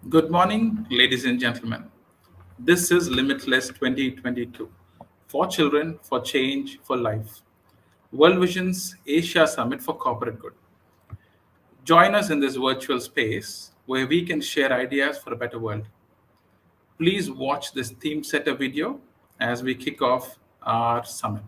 Good morning, ladies and gentlemen. This is Limitless 2022 for children, for change, for life. World Vision's Asia Summit for Corporate Good. Join us in this virtual space where we can share ideas for a better world. Please watch this theme setter video as we kick off our summit.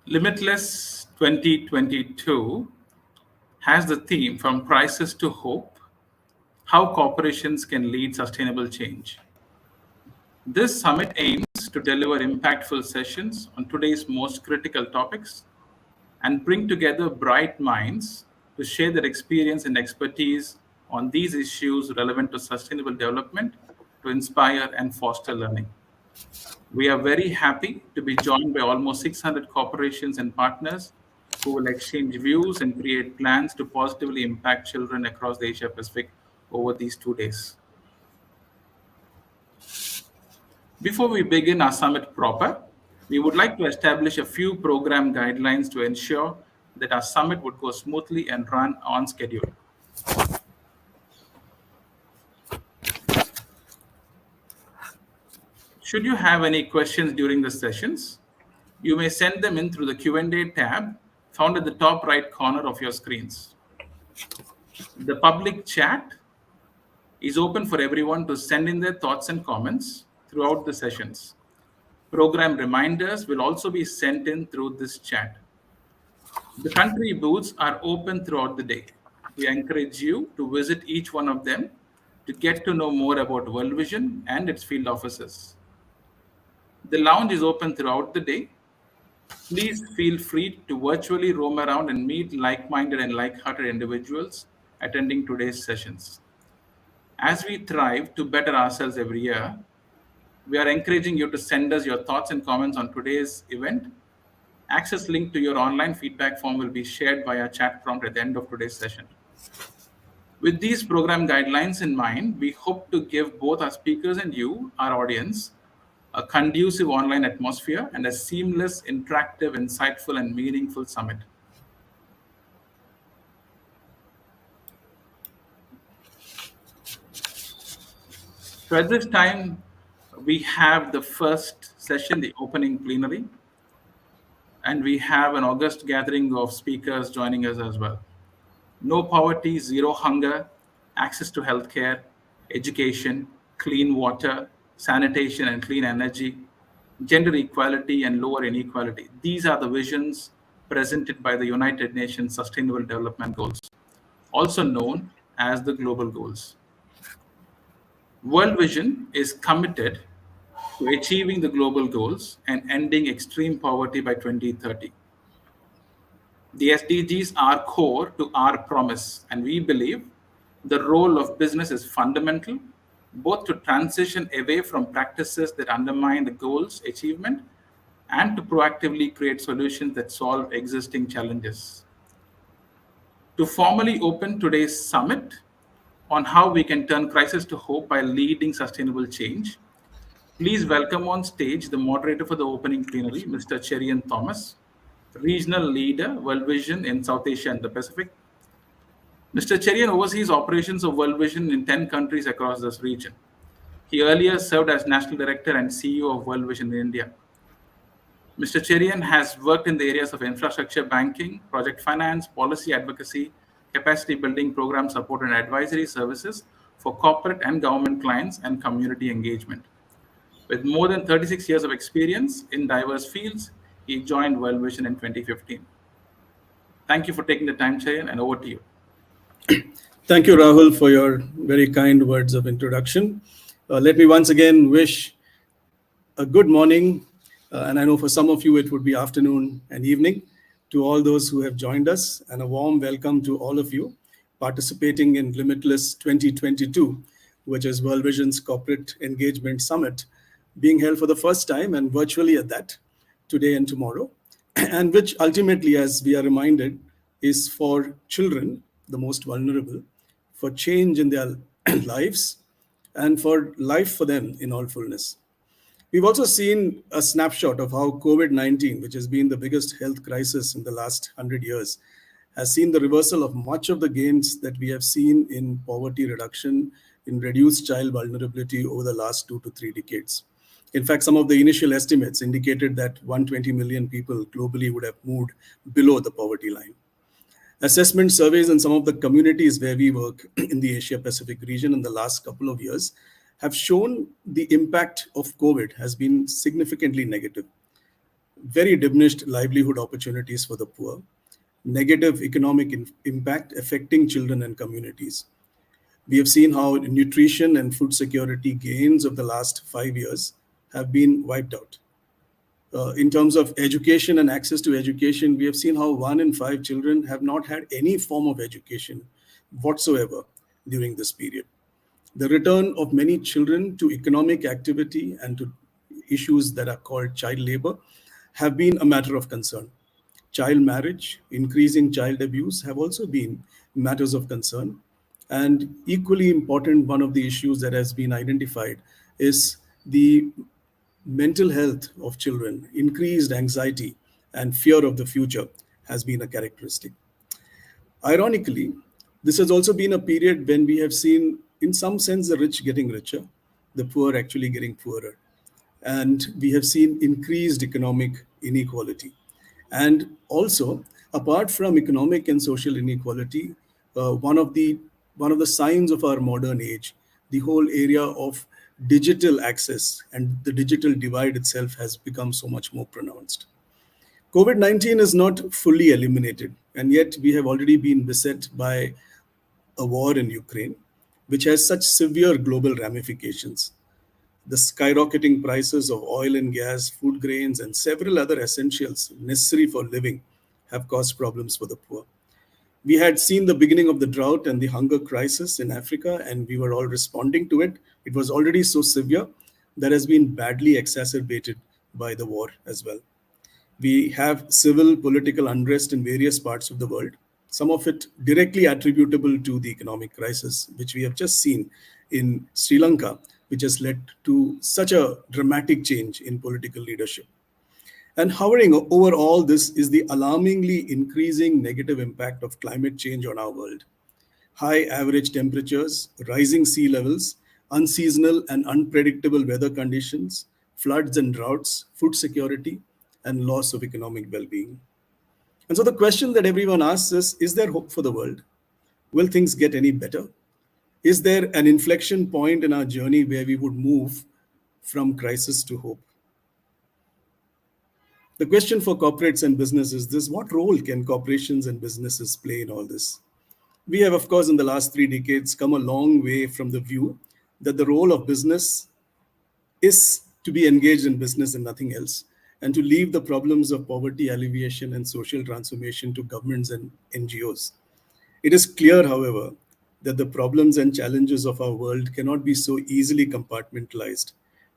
Limitless 2022 has the theme From Crisis to Hope: How Corporations Can Lead Sustainable Change. This summit aims to deliver impactful sessions on today's most critical topics and bring together bright minds to share their experience and expertise on these issues relevant to sustainable development to inspire and foster learning. We are very happy to be joined by almost 600 corporations and partners who will exchange views and create plans to positively impact children across the Asia Pacific over these 2 days. Before we begin our summit proper, we would like to establish a few program guidelines to ensure that our summit would go smoothly and run on schedule. Should you have any questions during the sessions, you may send them in through the Q&A tab found at the top right corner of your screens. The public chat is open for everyone to send in their thoughts and comments throughout the sessions. Program reminders will also be sent in through this chat. The country booths are open throughout the day. We encourage you to visit each one of them to get to know more about World Vision and its field offices. The lounge is open throughout the day. Please feel free to virtually roam around and meet like-minded and like-hearted individuals attending today's sessions. As we thrive to better ourselves every year, we are encouraging you to send us your thoughts and comments on today's event. Access link to your online feedback form will be shared via chat prompt at the end of today's session. With these program guidelines in mind, we hope to give both our speakers and you, our audience, a conducive online atmosphere and a seamless, interactive, insightful, and meaningful summit. So at this time, we have the first session, the opening plenary, and we have an august gathering of speakers joining us as well. No poverty, zero hunger, access to healthcare, education, clean water, sanitation and clean energy, gender equality and lower inequality. These are the visions presented by the United Nations Sustainable Development Goals, also known as the Global Goals. World Vision is committed to achieving the global goals and ending extreme poverty by 2030. The SDGs are core to our promise, and we believe the role of business is fundamental, both to transition away from practices that undermine the goals' achievement and to proactively create solutions that solve existing challenges. To formally open today's summit on how we can turn crisis to hope by leading sustainable change, Please welcome on stage the moderator for the opening plenary, Mr. Cherian Thomas, Regional Leader, World Vision in South Asia and the Pacific. Mr. Cherian oversees operations of World Vision in 10 countries across this region. He earlier served as National Director and CEO of World Vision in India. Mr. Cherian has worked in the areas of infrastructure banking, project finance, policy advocacy, capacity building, program support, and advisory services for corporate and government clients and community engagement. With more than 36 years of experience in diverse fields, he joined World Vision in 2015. Thank you for taking the time, Cherian, and over to you. Thank you, Rahul, for your very kind words of introduction. Let me once again wish a good morning, and I know for some of you it would be afternoon and evening, to all those who have joined us, and a warm welcome to all of you participating in Limitless 2022, which is World Vision's Corporate Engagement Summit, being held for the first time and virtually at that, today and tomorrow, and which ultimately, as we are reminded, is for children, the most vulnerable, for change in their lives, and for life for them in all fullness. We've also seen a snapshot of how COVID-19, which has been the biggest health crisis in the last 100 years, has seen the reversal of much of the gains that we have seen in poverty reduction, in reduced child vulnerability over the last 2 to 3 decades. In fact, some of the initial estimates indicated that 120 million people globally would have moved below the poverty line. Assessment surveys in some of the communities where we work in the Asia Pacific region in the last couple of years have shown the impact of COVID has been significantly negative. Very diminished livelihood opportunities for the poor, negative economic impact affecting children and communities. We have seen how nutrition and food security gains of the last 5 years have been wiped out. In terms of education and access to education, we have seen how 1 in 5 children have not had any form of education whatsoever during this period. The return of many children to economic activity and to issues that are called child labor have been a matter of concern. Child marriage, increasing child abuse have also been matters of concern. And equally important, one of the issues that has been identified is the mental health of children. Increased anxiety and fear of the future has been a characteristic. Ironically, this has also been a period when we have seen, in some sense, the rich getting richer, the poor actually getting poorer. And we have seen increased economic inequality. And also, apart from economic and social inequality, one of the signs of our modern age, the whole area of digital access and the digital divide itself has become so much more pronounced. COVID-19 is not fully eliminated, and yet we have already been beset by a war in Ukraine, which has such severe global ramifications. The skyrocketing prices of oil and gas, food grains, and several other essentials necessary for living have caused problems for the poor. We had seen the beginning of the drought and the hunger crisis in Africa, and we were all responding to it. It was already so severe that has been badly exacerbated by the war as well. We have civil political unrest in various parts of the world, some of it directly attributable to the economic crisis, which we have just seen in Sri Lanka, which has led to such a dramatic change in political leadership. And hovering over all this is the alarmingly increasing negative impact of climate change on our world. High average temperatures, rising sea levels, unseasonal and unpredictable weather conditions, floods and droughts, food security, and loss of economic well-being. And so the question that everyone asks is there hope for the world? Will things get any better? Is there an inflection point in our journey where we would move from crisis to hope? The question for corporates and business is this: what role can corporations and businesses play in all this? We have, of course, in the last 3 decades come a long way from the view that the role of business is to be engaged in business and nothing else, and to leave the problems of poverty alleviation and social transformation to governments and NGOs. It is clear, however, that the problems and challenges of our world cannot be so easily compartmentalized.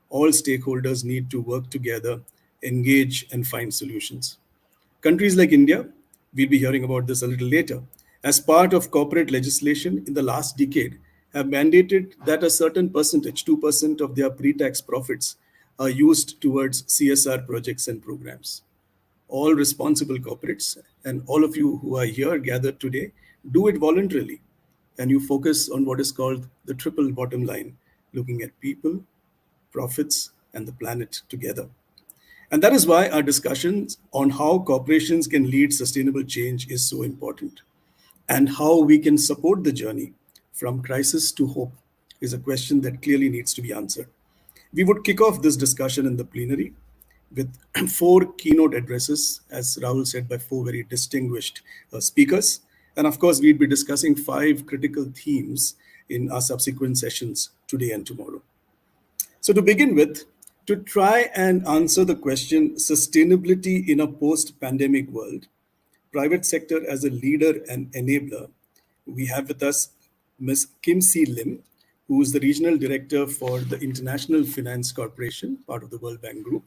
All stakeholders need to work together, engage, and find solutions. Countries like India, we'll be hearing about this a little later, as part of corporate legislation in the last decade, have mandated that a certain percentage, 2% of their pre-tax profits, are used towards CSR projects and programs. All responsible corporates and all of you who are here gathered today do it voluntarily, and you focus on what is called the triple bottom line, looking at people, profits, and the planet together. And that is why our discussions on how corporations can lead sustainable change is so important. And how we can support the journey from crisis to hope is a question that clearly needs to be answered. We would kick off this discussion in the plenary with four keynote addresses, as Rahul said, by four very distinguished speakers. And of course, we'd be discussing five critical themes in our subsequent sessions today and tomorrow. So, to begin with, to try and answer the question sustainability in a post pandemic world, private sector as a leader and enabler, we have with us Ms. Kim C. Lim, who is the Regional Director for the International Finance Corporation, part of the World Bank Group.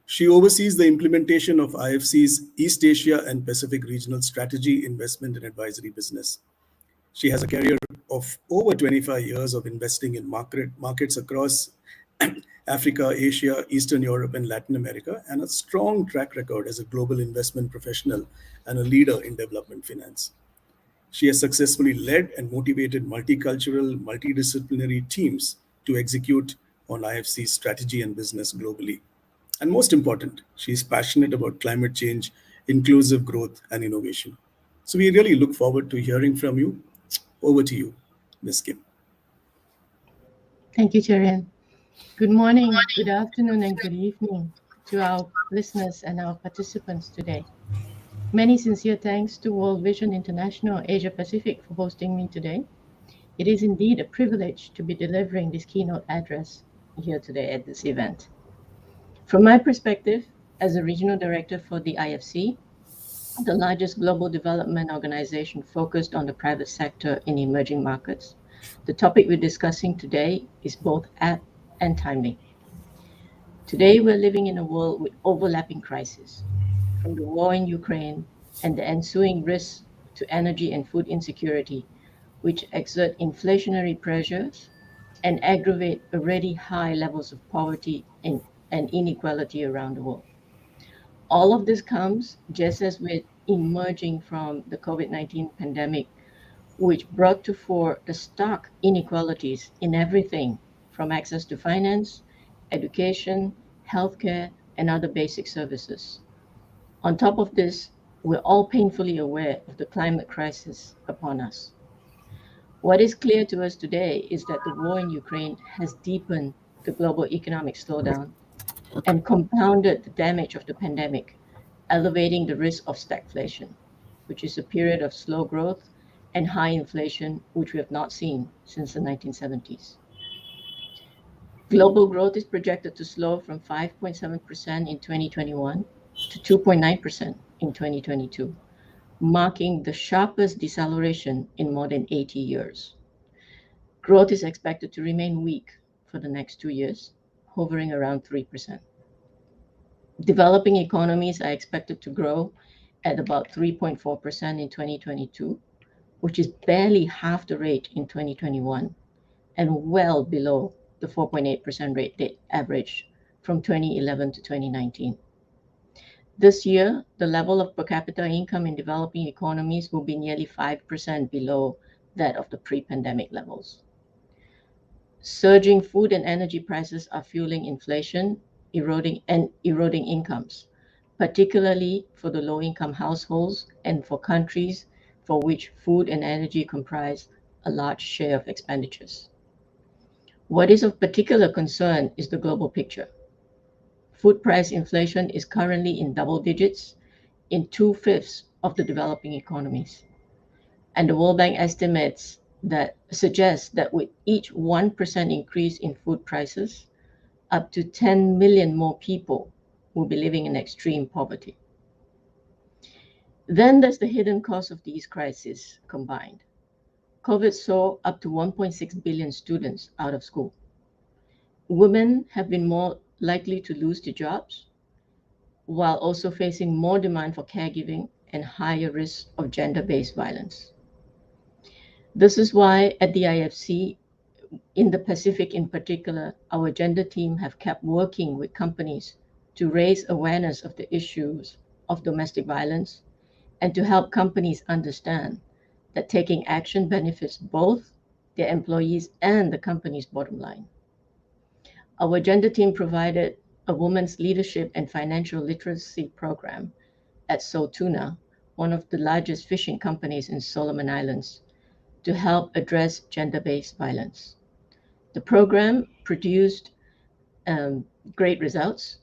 She oversees the implementation of IFC's East Asia and Pacific Regional Strategy, Investment and Advisory business. She has a career of over 25 years of investing in markets across Africa, Asia, Eastern Europe, and Latin America, and a strong track record as a global investment professional and a leader in development finance. She has successfully led and motivated multicultural, multidisciplinary teams to execute on IFC's strategy and business globally. And most important, she is passionate about climate change, inclusive growth, and innovation. So we really look forward to hearing from you. Over to you, Ms. Kim. Thank you, Cherian. Good morning, good afternoon, and good evening to our listeners and our participants today. Many sincere thanks to World Vision International Asia Pacific for hosting me today. It is indeed a privilege to be delivering this keynote address here today at this event. From my perspective, as a regional director for the IFC, the largest global development organization focused on the private sector in emerging markets, the topic we're discussing today is both apt and timely. Today, we're living in a world with overlapping crises, from the war in Ukraine and the ensuing risks to energy and food insecurity, which exert inflationary pressures and aggravate already high levels of poverty and inequality around the world. All of this comes just as we're emerging from the COVID-19 pandemic, which brought to fore the stark inequalities in everything from access to finance, education, healthcare, and other basic services. On top of this, we're all painfully aware of the climate crisis upon us. What is clear to us today is that the war in Ukraine has deepened the global economic slowdown and compounded the damage of the pandemic, elevating the risk of stagflation, which is a period of slow growth and high inflation, which we have not seen since the 1970s. Global growth is projected to slow from 5.7% in 2021 to 2.9% in 2022, marking the sharpest deceleration in more than 80 years. Growth is expected to remain weak for the next 2 years, hovering around 3%. Developing economies are expected to grow at about 3.4% in 2022, which is barely half the rate in 2021 and well below the 4.8% rate they averaged from 2011 to 2019. This year, the level of per capita income in developing economies will be nearly 5% below that of the pre-pandemic levels. Surging food and energy prices are fueling inflation, eroding incomes, particularly for the low-income households and for countries for which food and energy comprise a large share of expenditures. What is of particular concern is the global picture. Food price inflation is currently in double digits in 2/5 of the developing economies. And the World Bank estimates that suggests that with each 1% increase in food prices, up to 10 million more people will be living in extreme poverty. Then there's the hidden cost of these crises combined. COVID saw up to 1.6 billion students out of school. Women have been more likely to lose their jobs, while also facing more demand for caregiving and higher risk of gender-based violence. This is why at the IFC, In the Pacific in particular, our gender team have kept working with companies to raise awareness of the issues of domestic violence and to help companies understand that taking action benefits both their employees and the company's bottom line. Our gender team provided a women's leadership and financial literacy program at Tuna, one of the largest fishing companies in Solomon Islands, to help address gender-based violence. The program produced great results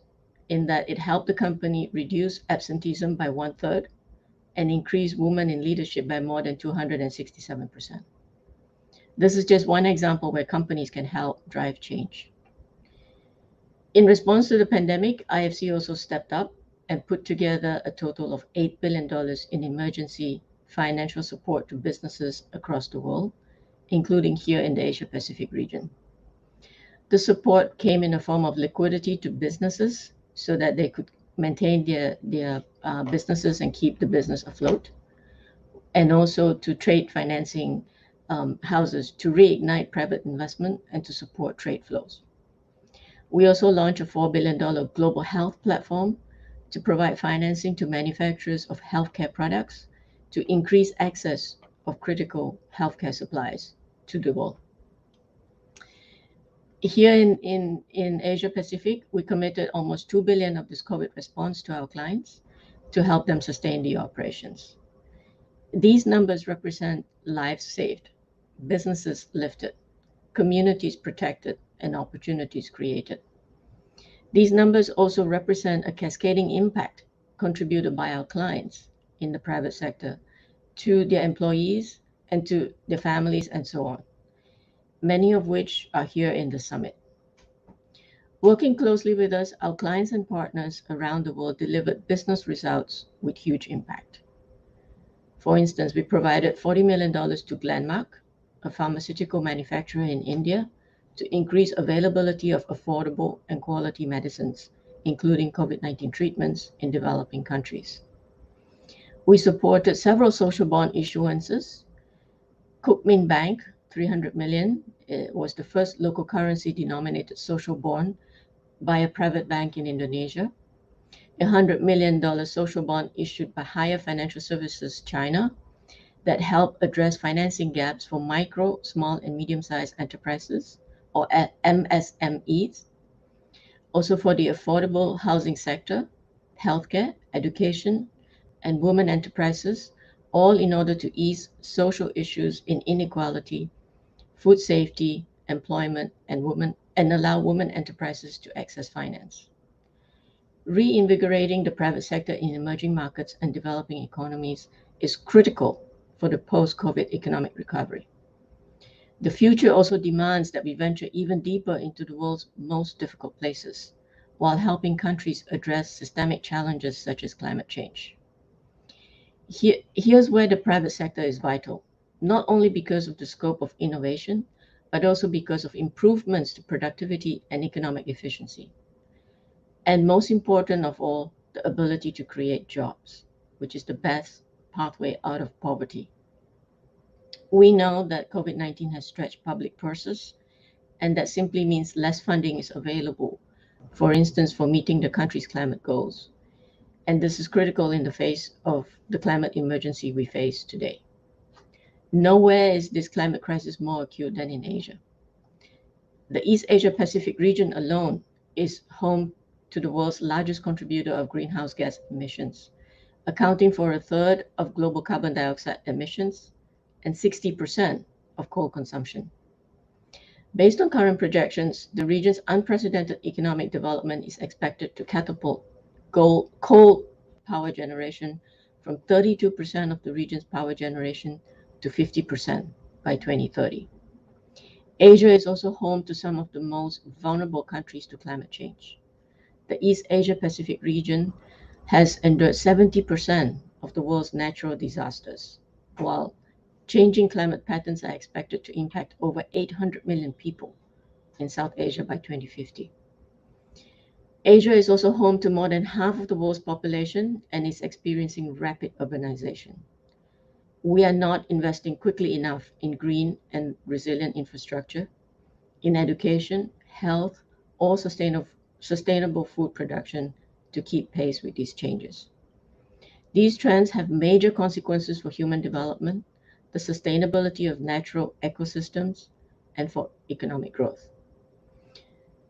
in that it helped the company reduce absenteeism by 1/3 and increase women in leadership by more than 267%. This is just one example where companies can help drive change. In response to the pandemic, IFC also stepped up and put together a total of $8 billion in emergency financial support to businesses across the world, including here in the Asia Pacific region. The support came in a form of liquidity to businesses so that they could maintain their businesses and keep the business afloat, and also to trade financing houses to reignite private investment and to support trade flows. We also launched a $4 billion global health platform to provide financing to manufacturers of healthcare products to increase access of critical healthcare supplies to the world. Here in Asia Pacific, we committed almost $2 billion of this COVID response to our clients to help them sustain the operations. These numbers represent lives saved, businesses lifted, communities protected, and opportunities created. These numbers also represent a cascading impact contributed by our clients in the private sector to their employees and to their families and so on, many of which are here in the summit. Working closely with us, our clients and partners around the world delivered business results with huge impact. For instance, we provided $40 million to Glenmark, a pharmaceutical manufacturer in India, to increase availability of affordable and quality medicines, including COVID-19 treatments in developing countries. We supported several social bond issuances. Cookmin Bank, $300 million, was the first local currency denominated social bond by a private bank in Indonesia. A $100 million social bond issued by Higher Financial Services China that help address financing gaps for micro, small, and medium-sized enterprises, or MSMEs. Also for the affordable housing sector, healthcare, education, and women enterprises, all in order to ease social issues in inequality, food safety, employment, and allow women enterprises to access finance. Reinvigorating the private sector in emerging markets and developing economies is critical for the post-COVID economic recovery. The future also demands that we venture even deeper into the world's most difficult places, while helping countries address systemic challenges such as climate change. Here's where the private sector is vital, not only because of the scope of innovation, but also because of improvements to productivity and economic efficiency. And most important of all, the ability to create jobs, which is the best pathway out of poverty. We know that COVID-19 has stretched public purses, and that simply means less funding is available, for instance, for meeting the country's climate goals. And this is critical in the face of the climate emergency we face today. Nowhere is this climate crisis more acute than in Asia. The East Asia Pacific region alone is home to the world's largest contributor of greenhouse gas emissions, accounting for 1/3 of global carbon dioxide emissions and 60% of coal consumption. Based on current projections, the region's unprecedented economic development is expected to catapult coal power generation from 32% of the region's power generation to 50% by 2030. Asia is also home to some of the most vulnerable countries to climate change. The East Asia Pacific region has endured 70% of the world's natural disasters, while changing climate patterns are expected to impact over 800 million people in South Asia by 2050. Asia is also home to more than half of the world's population and is experiencing rapid urbanization. We are not investing quickly enough in green and resilient infrastructure, in education, health, or sustainable food production to keep pace with these changes. These trends have major consequences for human development, the sustainability of natural ecosystems, and for economic growth.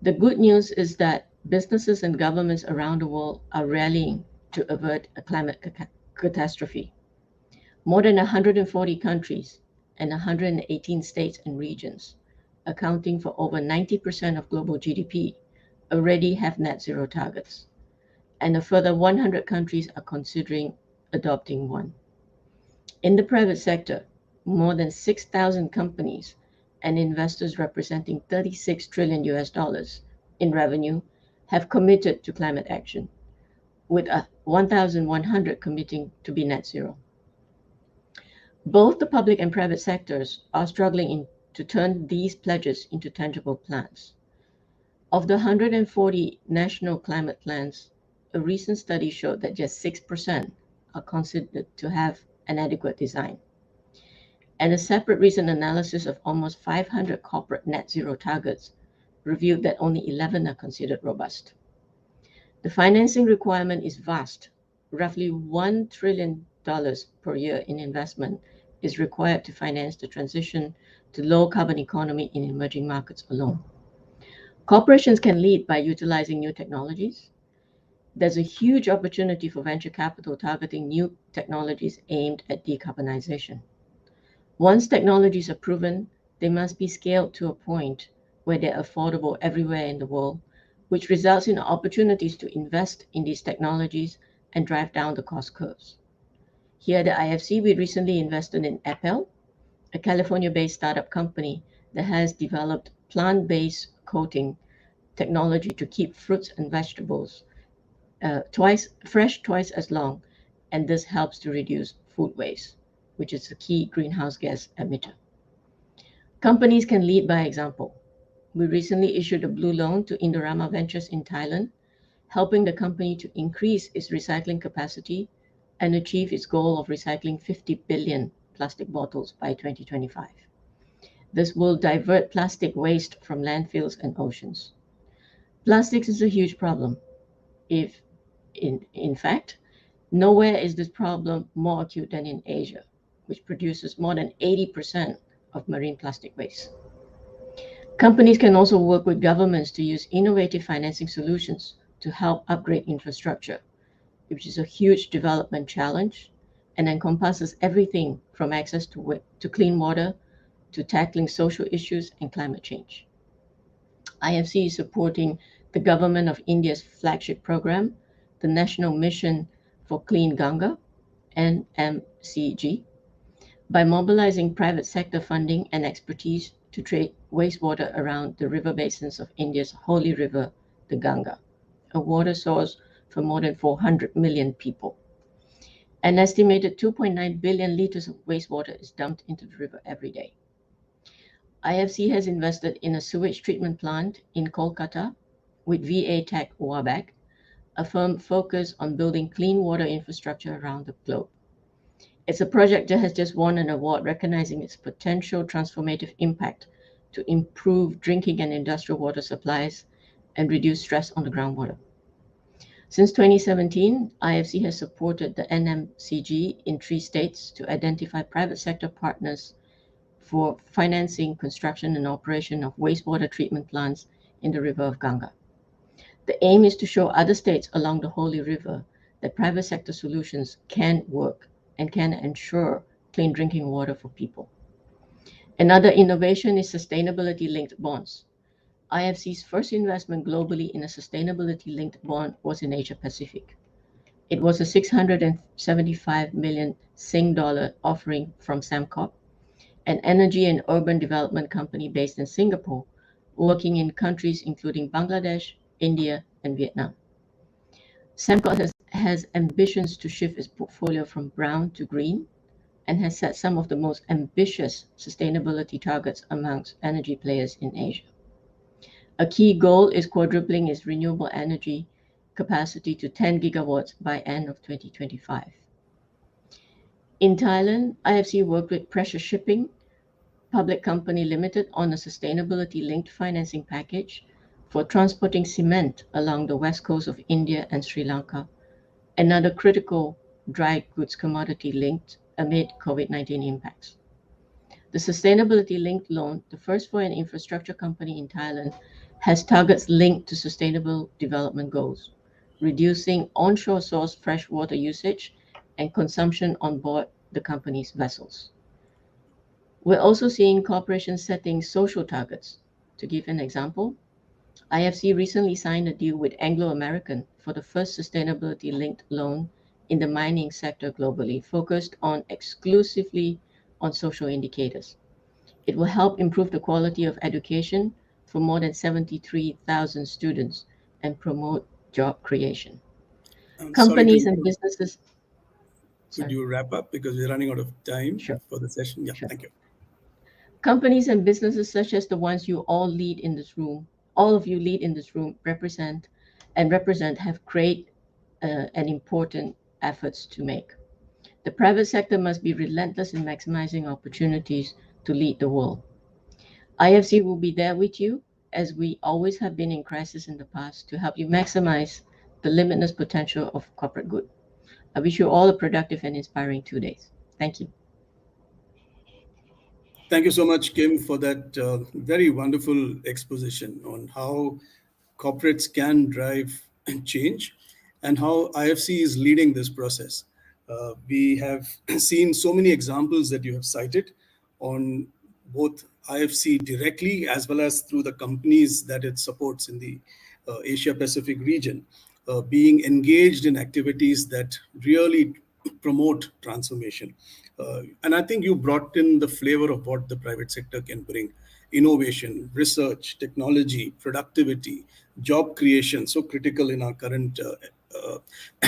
The good news is that businesses and governments around the world are rallying to avert a climate catastrophe. More than 140 countries and 118 states and regions, accounting for over 90% of global GDP, already have net zero targets, and a further 100 countries are considering adopting one. In the private sector, more than 6,000 companies and investors representing 36 trillion US dollars in revenue have committed to climate action, with 1,100 committing to be net zero. Both the public and private sectors are struggling to turn these pledges into tangible plans. Of the 140 national climate plans, a recent study showed that just 6% are considered to have an adequate design. And a separate recent analysis of almost 500 corporate net zero targets revealed that only 11 are considered robust. The financing requirement is vast. Roughly $1 trillion per year in investment is required to finance the transition to low carbon economy in emerging markets alone. Corporations can lead by utilizing new technologies. There's a huge opportunity for venture capital targeting new technologies aimed at decarbonization. Once technologies are proven, they must be scaled to a point where they're affordable everywhere in the world, which results in opportunities to invest in these technologies and drive down the cost curves. Here at the IFC, we recently invested in Apple, a California-based startup company that has developed plant-based coating technology to keep fruits and vegetables fresh twice as long, and this helps to reduce food waste, which is a key greenhouse gas emitter. Companies can lead by example. We recently issued a blue loan to Indorama Ventures in Thailand, helping the company to increase its recycling capacity and achieve its goal of recycling 50 billion plastic bottles by 2025. This will divert plastic waste from landfills and oceans. Plastics is a huge problem. In fact, nowhere is this problem more acute than in Asia, which produces more than 80% of marine plastic waste. Companies can also work with governments to use innovative financing solutions to help upgrade infrastructure, which is a huge development challenge and encompasses everything from access to clean water to tackling social issues and climate change. IFC is supporting the government of India's flagship program, the National Mission for Clean Ganga, NMCG, by mobilizing private sector funding and expertise to treat wastewater around the river basins of India's holy river, the Ganga, a water source for more than 400 million people. An estimated 2.9 billion liters of wastewater is dumped into the river every day. IFC has invested in a sewage treatment plant in Kolkata with VA Tech Wabag, a firm focused on building clean water infrastructure around the globe. It's a project that has just won an award recognizing its potential transformative impact to improve drinking and industrial water supplies and reduce stress on the groundwater. Since 2017, IFC has supported the NMCG in 3 states to identify private sector partners for financing, construction, and operation of wastewater treatment plants in the river of Ganga. The aim is to show other states along the Holy River that private sector solutions can work and can ensure clean drinking water for people. Another innovation is sustainability-linked bonds. IFC's first investment globally in a sustainability-linked bond was in Asia Pacific. It was a 675 million Sing dollar offering from Samcorp, an energy and urban development company based in Singapore, working in countries including Bangladesh, India, and Vietnam. Samcorp has ambitions to shift its portfolio from brown to green and has set some of the most ambitious sustainability targets amongst energy players in Asia. A key goal is quadrupling its renewable energy capacity to 10 gigawatts by end of 2025. In Thailand, IFC worked with Pressure Shipping, Public Company Limited on a sustainability-linked financing package for transporting cement along the west coast of India and Sri Lanka, another critical dry goods commodity linked amid COVID-19 impacts. The sustainability-linked loan, the first for an infrastructure company in Thailand, has targets linked to sustainable development goals, reducing onshore source freshwater usage and consumption on board the company's vessels. We're also seeing corporations setting social targets. To give an example, IFC recently signed a deal with Anglo American for the first sustainability-linked loan in the mining sector globally, focused on exclusively on social indicators. It will help improve the quality of education for more than 73,000 students and promote job creation. I'm sorry to Companies and interrupt. businesses, Could sorry, you wrap up because we're running out of time sure, for the session? Yeah, sure. thank you. Companies and businesses such as the ones you all lead in this room, all of you lead in this room, represent have great and important efforts to make. The private sector must be relentless in maximizing opportunities to lead the world. IFC will be there with you, as we always have been in crisis in the past, to help you maximize the limitless potential of corporate good. I wish you all a productive and inspiring 2 days. Thank you. Thank you so much, Kim, for that very wonderful exposition on how corporates can drive change and how IFC is leading this process. We have seen so many examples that you have cited on both IFC directly as well as through the companies that it supports in the Asia Pacific region, being engaged in activities that really promote transformation. And I think you brought in the flavor of what the private sector can bring: innovation, research, technology, productivity, job creation, so critical in our current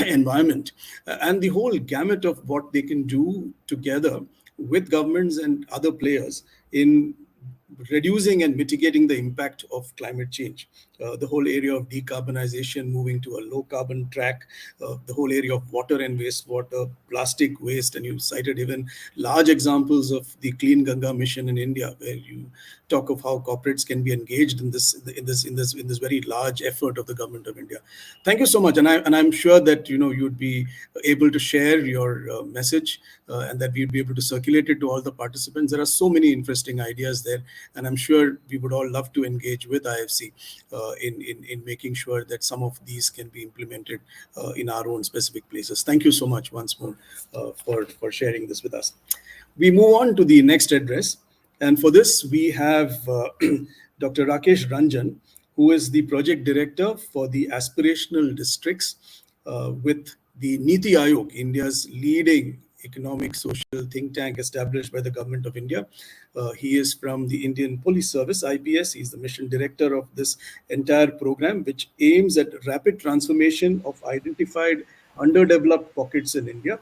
environment, and the whole gamut of what they can do together with governments and other players in reducing and mitigating the impact of climate change. The whole area of decarbonization, moving to a low carbon track, the whole area of water and wastewater, plastic waste, and you cited even large examples of the Clean Ganga mission in India, where you talk of how corporates can be engaged in this very large effort of the government of India. Thank you so much, and I'm sure that you'd be able to share your message, and that we'd be able to circulate it to all the participants. There are so many interesting ideas there, and I'm sure we would all love to engage with IFC in making sure that some of these can be implemented in our own specific places. Thank you so much once more for sharing this with us. We move on to the next address, and for this we have Dr. Rakesh Ranjan, who is the project director for the aspirational districts with the Niti Aayog, India's leading economic social think tank established by the government of India. He is from the Indian Police Service, IPS. He's the mission director of this entire program, which aims at rapid transformation of identified underdeveloped pockets in India,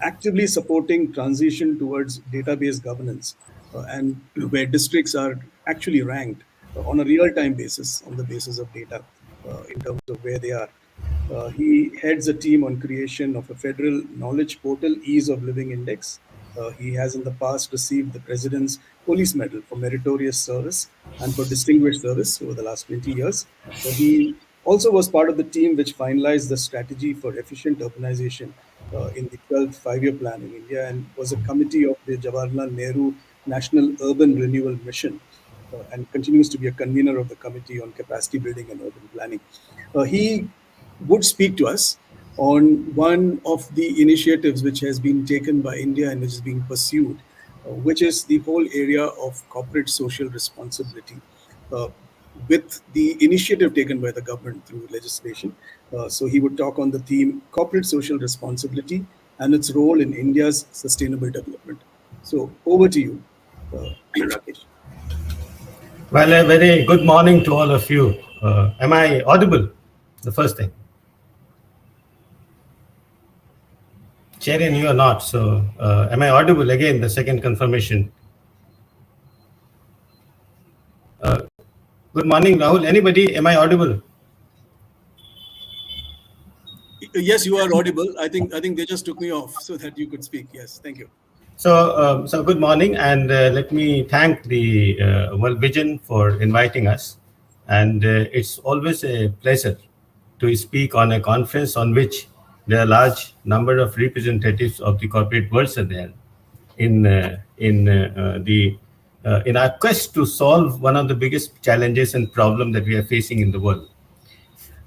actively supporting transition towards database governance, and where districts are actually ranked on a real-time basis on the basis of data in terms of where they are. He heads a team on creation of a federal knowledge portal, Ease of Living Index. He has in the past received the President's Police Medal for meritorious service and for distinguished service over the last 20 years. He also was part of the team which finalized the strategy for efficient urbanization in the 12th five-year plan in India, and was a committee of the Jawaharlal Nehru National Urban Renewal Mission, and continues to be a convener of the Committee on Capacity Building and Urban Planning. He would speak to us on one of the initiatives which has been taken by India and which is being pursued, which is the whole area of corporate social responsibility, with the initiative taken by the government through legislation. So he would talk on the theme corporate social responsibility and its role in India's sustainable development. So over to you, Rakesh. Well, a very good morning to all of you. Am I audible? The first thing. Chair, you are not. So, am I audible? Again, the second confirmation. Good morning, Rahul. Anybody? Am I audible? Yes, you are audible. I think they just took me off so that you could speak. Yes, thank you. So good morning, and let me thank the World Vision for inviting us. And it's always a pleasure to speak on a conference on which there are a large number of representatives of the corporate world are there in our quest to solve one of the biggest challenges and problem that we are facing in the world.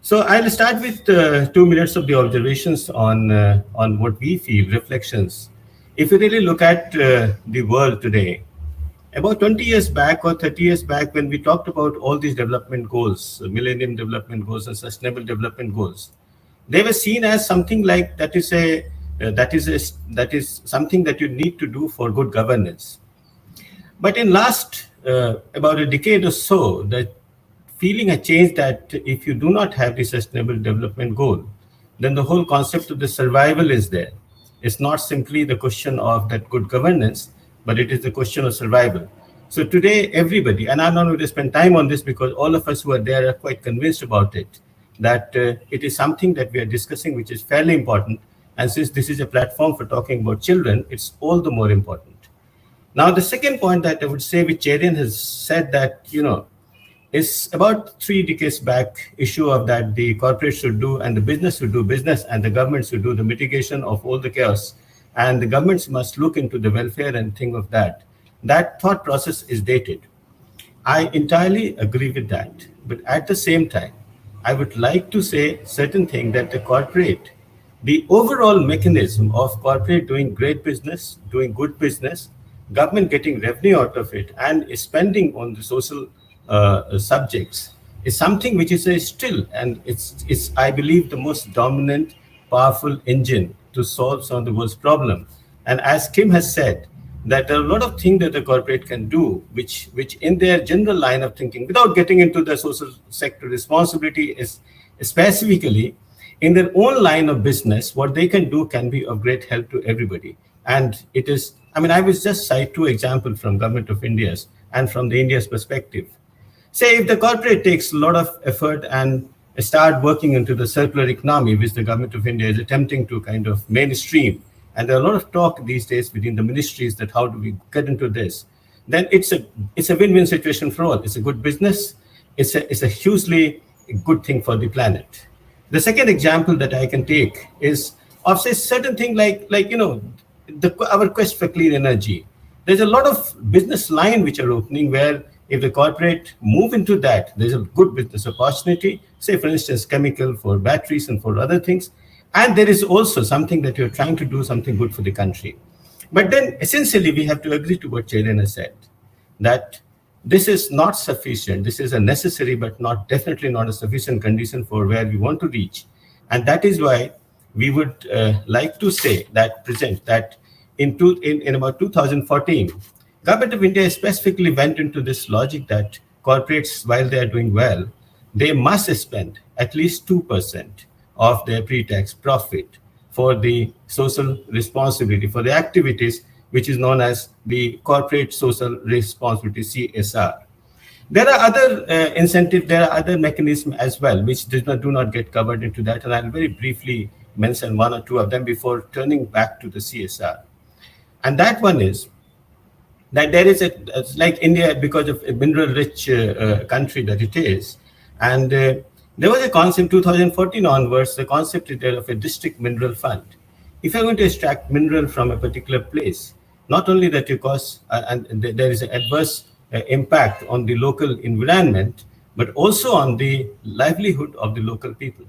So I'll start with 2 minutes of the observations on what we feel, reflections. If you really look at the world today, about 20 years back or 30 years back, when we talked about all these development goals, Millennium Development Goals and Sustainable Development Goals, they were seen as something like that is something that you need to do for good governance. But in last about a decade or so, the feeling has changed that if you do not have the sustainable development goal, then the whole concept of the survival is there. It's not simply the question of that good governance, but it is the question of survival. So today, everybody, and I'm not going to spend time on this because all of us who are there are quite convinced about it, that it is something that we are discussing which is fairly important. And since this is a platform for talking about children, it's all the more important. Now, the second point that I would say, which Jarian has said that, is about 3 decades back issue of that the corporate should do and the business should do business and the government should do the mitigation of all the chaos. And the governments must look into the welfare and think of that. That thought process is dated. I entirely agree with that. But at the same time, I would like to say certain thing that the overall mechanism of corporate doing great business, doing good business, government getting revenue out of it, and spending on the social subjects is something which is still, and it's I believe the most dominant, powerful engine to solve some of the world's problem. And as Kim has said, that there are a lot of things that the corporate can do, which in their general line of thinking, without getting into the social sector responsibility, is specifically in their own line of business, what they can do can be of great help to everybody. And it is, I will just cite 2 examples from Government of India's and from the India's perspective. Say if the corporate takes a lot of effort and start working into the circular economy, which the Government of India is attempting to kind of mainstream, and there are a lot of talk these days within the ministries that how do we get into this, then it's a win-win situation for all. It's a good business. It's a hugely good thing for the planet. The second example that I can take is of say certain thing like our quest for clean energy. There's a lot of business line which are opening where if the corporate move into that, there's a good business opportunity, say for instance, chemical for batteries and for other things. And there is also something that you're trying to do something good for the country. But then essentially we have to agree to what Jalen has said, that this is not sufficient. This is a necessary, but definitely not a sufficient condition for where we want to reach. And that is why we would like to say that in about 2014, Government of India specifically went into this logic that corporates, while they are doing well, they must spend at least 2% of their pre-tax profit for the social responsibility, for the activities which is known as the corporate social responsibility, CSR. There are other incentives, there are other mechanisms as well, which do not get covered into that. And I'll very briefly mention 1 or 2 of them before turning back to the CSR. And that one is that there is like India, because of a mineral-rich country that it is, and there was a concept 2014 onwards, the concept is there of a district mineral fund. If you're going to extract mineral from a particular place, not only that you cause, and there is an adverse impact on the local environment, but also on the livelihood of the local people.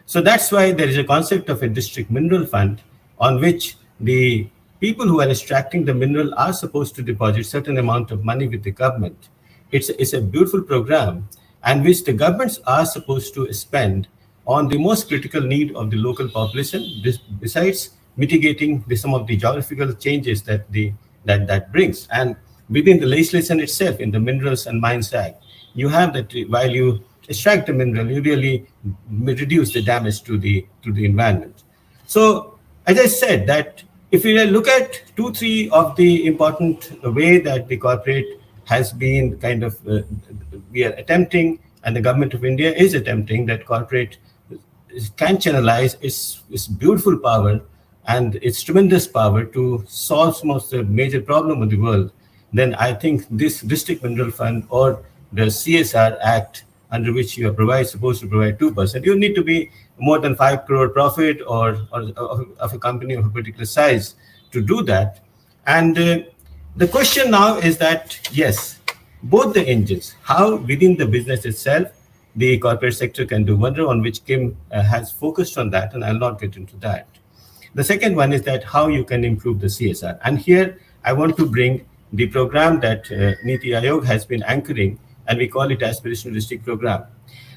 So that's why there is a concept of a district mineral fund on which the people who are extracting the mineral are supposed to deposit certain amount of money with the government. It's a beautiful program, and which the governments are supposed to spend on the most critical need of the local population, besides mitigating some of the geographical changes that brings. And within the legislation itself, in the Minerals and Mines Act, you have that while you extract the mineral, you really reduce the damage to the environment. So, as I said, that if we look at 2-3 of the important way that the corporate has been kind of, we are attempting, and the Government of India is attempting, that corporate can channelize its beautiful power and its tremendous power to solve some of the major problem of the world, then I think this District Mineral Fund or the CSR Act, under which you are supposed to provide 2%, you need to be more than 5 crore profit or of a company of a particular size to do that. And the question now is that, yes, both the engines, how within the business itself, the corporate sector can do wonder, on which Kim has focused on that, and I'll not get into that. The second one is that how you can improve the CSR. And here I want to bring the program that Niti Aayog has been anchoring, and we call it Aspirational District Program.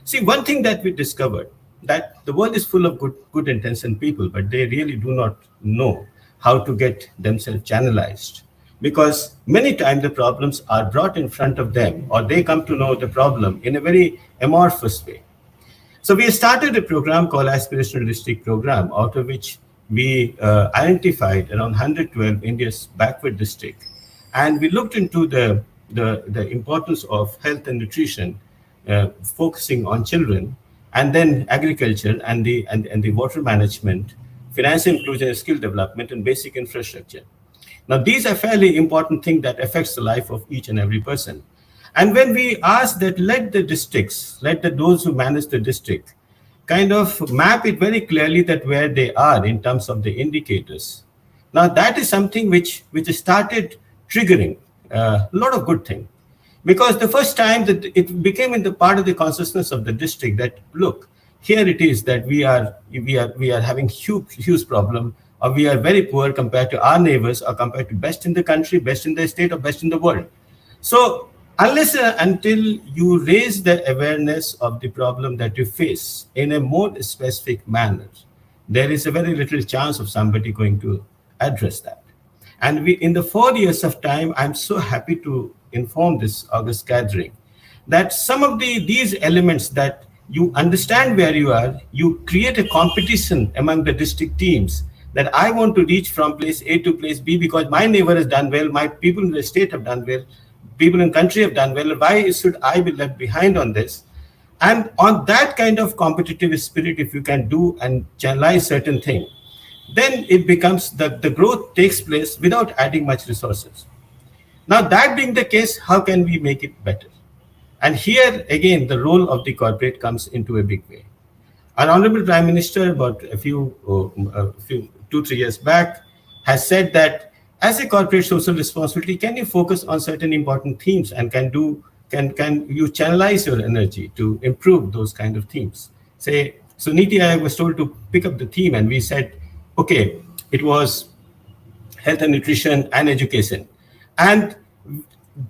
See, one thing that we discovered, that the world is full of good intentioned people, but they really do not know how to get themselves channelized. Because many times the problems are brought in front of them, or they come to know the problem in a very amorphous way. So we started a program called Aspirational District Program, out of which we identified around 112 India's backward district, and we looked into the importance of health and nutrition, focusing on children, and then agriculture and the water management, financial inclusion and skill development, and basic infrastructure. Now, these are fairly important things that affects the life of each and every person. And when we asked that, let the districts, those who manage the district, kind of map it very clearly that where they are in terms of the indicators. Now, that is something which started triggering a lot of good things. Because the first time that it became in the part of the consciousness of the district that, look, here it is that we are having huge problem, or we are very poor compared to our neighbors, or compared to best in the country, best in the state, or best in the world. So unless until you raise the awareness of the problem that you face in a more specific manner, there is a very little chance of somebody going to address that. And we, in the 4 years of time, I'm so happy to inform this August gathering that some of these elements that you understand where you are, you create a competition among the district teams that I want to reach from place A to place B because my neighbor has done well, my people in the state have done well, people in country have done well. Why should I be left behind on this? And on that kind of competitive spirit, if you can do and channelize certain things, then it becomes the growth takes place without adding much resources. Now, that being the case, how can we make it better? And here, again, the role of the corporate comes into a big way. Our Honorable Prime Minister, about a few 2-3 years back, has said that as a corporate social responsibility, can you focus on certain important themes and can you channelize your energy to improve those kind of themes? Say, so Niti Aayog was told to pick up the theme, and we said, okay, it was health and nutrition and education. And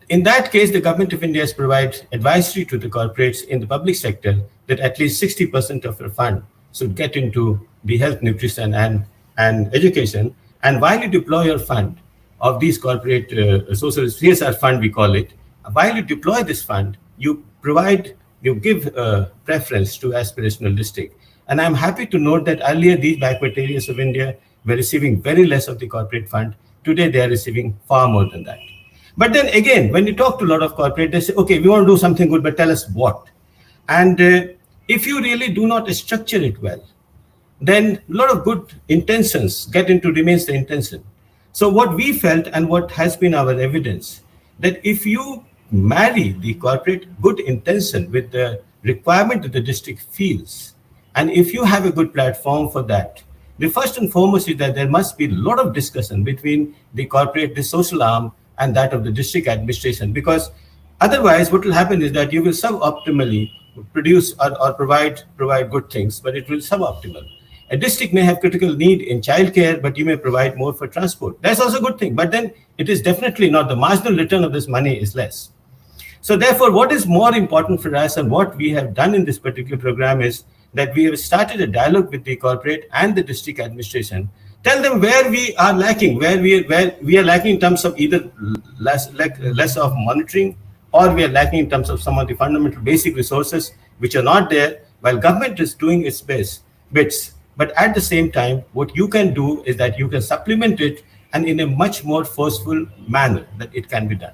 in that case, the government of India has provided advisory to the corporates in the public sector that at least 60% of your fund should get into the health, nutrition, and education. And while you deploy your fund of these corporate social CSR fund, we call it, while you deploy this fund, you give preference to aspirational district. And I'm happy to note that earlier these backward areas of India were receiving very less of the corporate fund. Today they are receiving far more than that. But then again, when you talk to a lot of corporate, they say, okay, we want to do something good, but tell us what. And if you really do not structure it well, then a lot of good intentions remains the intention. So what we felt and what has been our evidence, that if you marry the corporate good intention with the requirement that the district feels, and if you have a good platform for that, the first and foremost is that there must be a lot of discussion between the corporate, the social arm, and that of the district administration, because otherwise what will happen is that you will suboptimally produce or provide good things, but it will suboptimal. A district may have critical need in childcare, but you may provide more for transport. That's also a good thing, but then it is definitely not. The marginal return of this money is less. So therefore, what is more important for us and what we have done in this particular program is that we have started a dialogue with the corporate and the district administration. Tell them where we are lacking, where we are lacking in terms of either less of monitoring, or we are lacking in terms of some of the fundamental basic resources which are not there, while government is doing its bits. But at the same time, what you can do is that you can supplement it, and in a much more forceful manner that it can be done.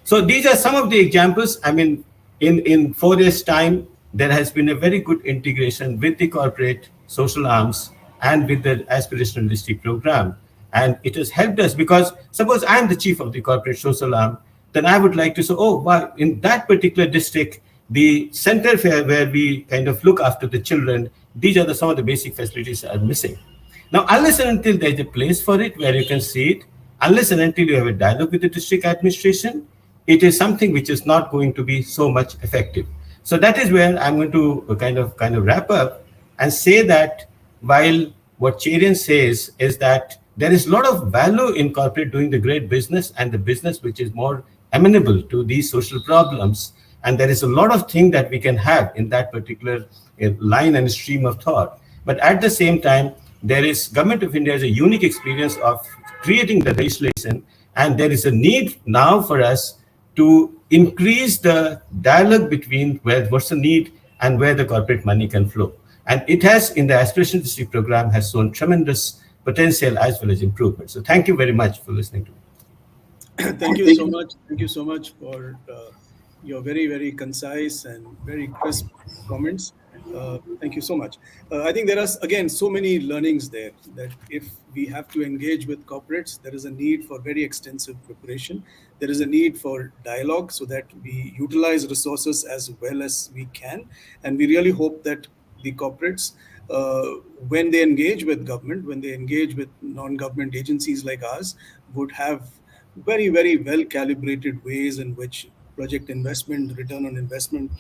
So these are some of the examples. I mean, in 4 years' time, there has been a very good integration with the corporate social arms and with the aspirational district program. And it has helped us because suppose I'm the chief of the corporate social arm, then I would like to say, oh, wow, in that particular district, the center where we kind of look after the children, these are some of the basic facilities are missing. Now, unless and until there's a place for it where you can see it, unless and until you have a dialogue with the district administration, it is something which is not going to be so much effective. So that is where I'm going to kind of wrap up and say that while what Cherian says is that there is a lot of value in corporate doing the great business and the business which is more amenable to these social problems, and there is a lot of things that we can have in that particular line and stream of thought. But at the same time, there is Government of India has a unique experience of creating the legislation, and there is a need now for us to increase the dialogue between what's the need and where the corporate money can flow. And it has, in the Aspirational District program, has shown tremendous potential as well as improvement. So thank you very much for listening to me. Thank you so much. Thank you so much for your very, very concise and very crisp comments. Thank you so much. I think there are, again, so many learnings there that if we have to engage with corporates, there is a need for very extensive preparation. There is a need for dialogue so that we utilize resources as well as we can. And we really hope that the corporates, when they engage with government, when they engage with non-government agencies like ours, would have very, very well calibrated ways in which project investment, return on investment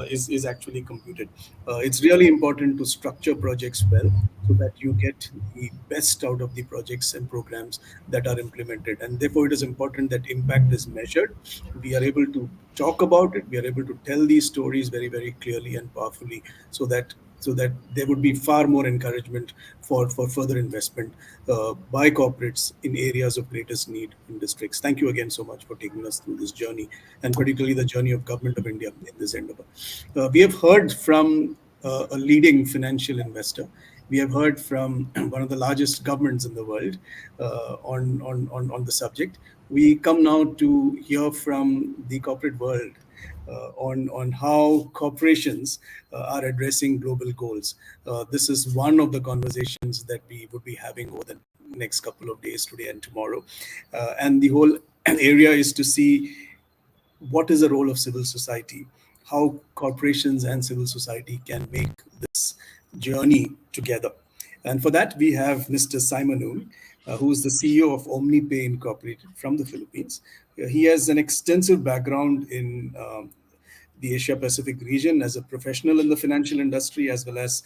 is actually computed. It's really important to structure projects well so that you get the best out of the projects and programs that are implemented. And therefore, it is important that impact is measured. We are able to talk about it. We are able to tell these stories very, very clearly and powerfully so that there would be far more encouragement for further investment by corporates in areas of greatest need in districts. Thank you again so much for taking us through this journey, and particularly the journey of Government of India in this endeavor. We have heard from a leading financial investor. We have heard from one of the largest governments in the world on the subject. We come now to hear from the corporate world on how corporations are addressing global goals. This is one of the conversations that we would be having over the next couple of days, today and tomorrow. And the whole area is to see what is the role of civil society, how corporations and civil society can make this journey together. And for that, we have Mr. Simon Ng, who is the CEO of OmniPay Incorporated from the Philippines. He has an extensive background in the Asia Pacific region as a professional in the financial industry, as well as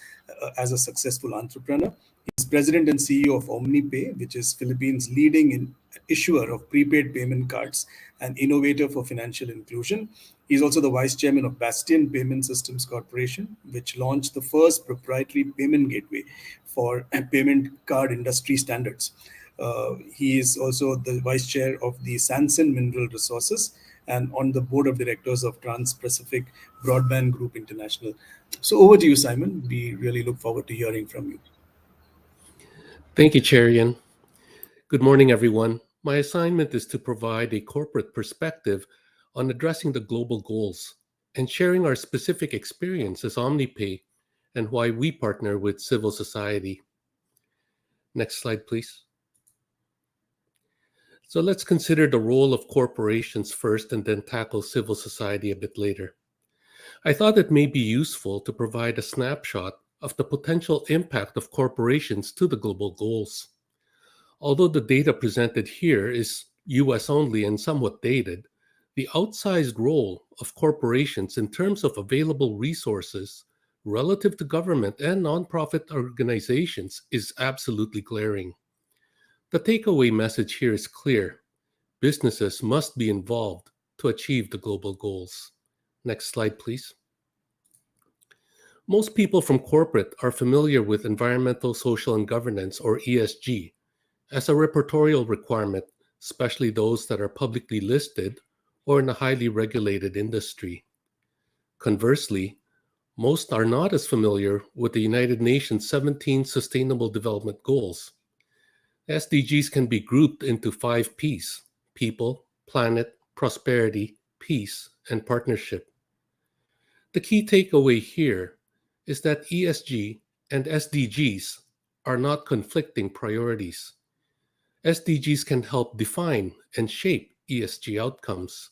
a successful entrepreneur. He's president and CEO of OmniPay, which is Philippines' leading issuer of prepaid payment cards and innovator for financial inclusion. He's also the vice chairman of Bastion Payment Systems Corporation, which launched the first proprietary payment gateway for payment card industry standards. He is also the vice chair of the Sanson Mineral Resources and on the board of directors of Trans-Pacific Broadband Group International. So over to you, Simon. We really look forward to hearing from you. Thank you, Cherian. Good morning, everyone. My assignment is to provide a corporate perspective on addressing the global goals and sharing our specific experience as OmniPay and why we partner with civil society. Next slide, please. So let's consider the role of corporations first and then tackle civil society a bit later. I thought it may be useful to provide a snapshot of the potential impact of corporations to the global goals. Although the data presented here is US only and somewhat dated, the outsized role of corporations in terms of available resources relative to government and nonprofit organizations is absolutely glaring. The takeaway message here is clear. Businesses must be involved to achieve the global goals. Next slide, please. Most people from corporate are familiar with environmental, social, and governance, or ESG, as a reportorial requirement, especially those that are publicly listed or in a highly regulated industry. Conversely, most are not as familiar with the United Nations 17 Sustainable Development Goals. SDGs can be grouped into 5 Ps: people, planet, prosperity, peace, and partnership. The key takeaway here is that ESG and SDGs are not conflicting priorities. SDGs can help define and shape ESG outcomes.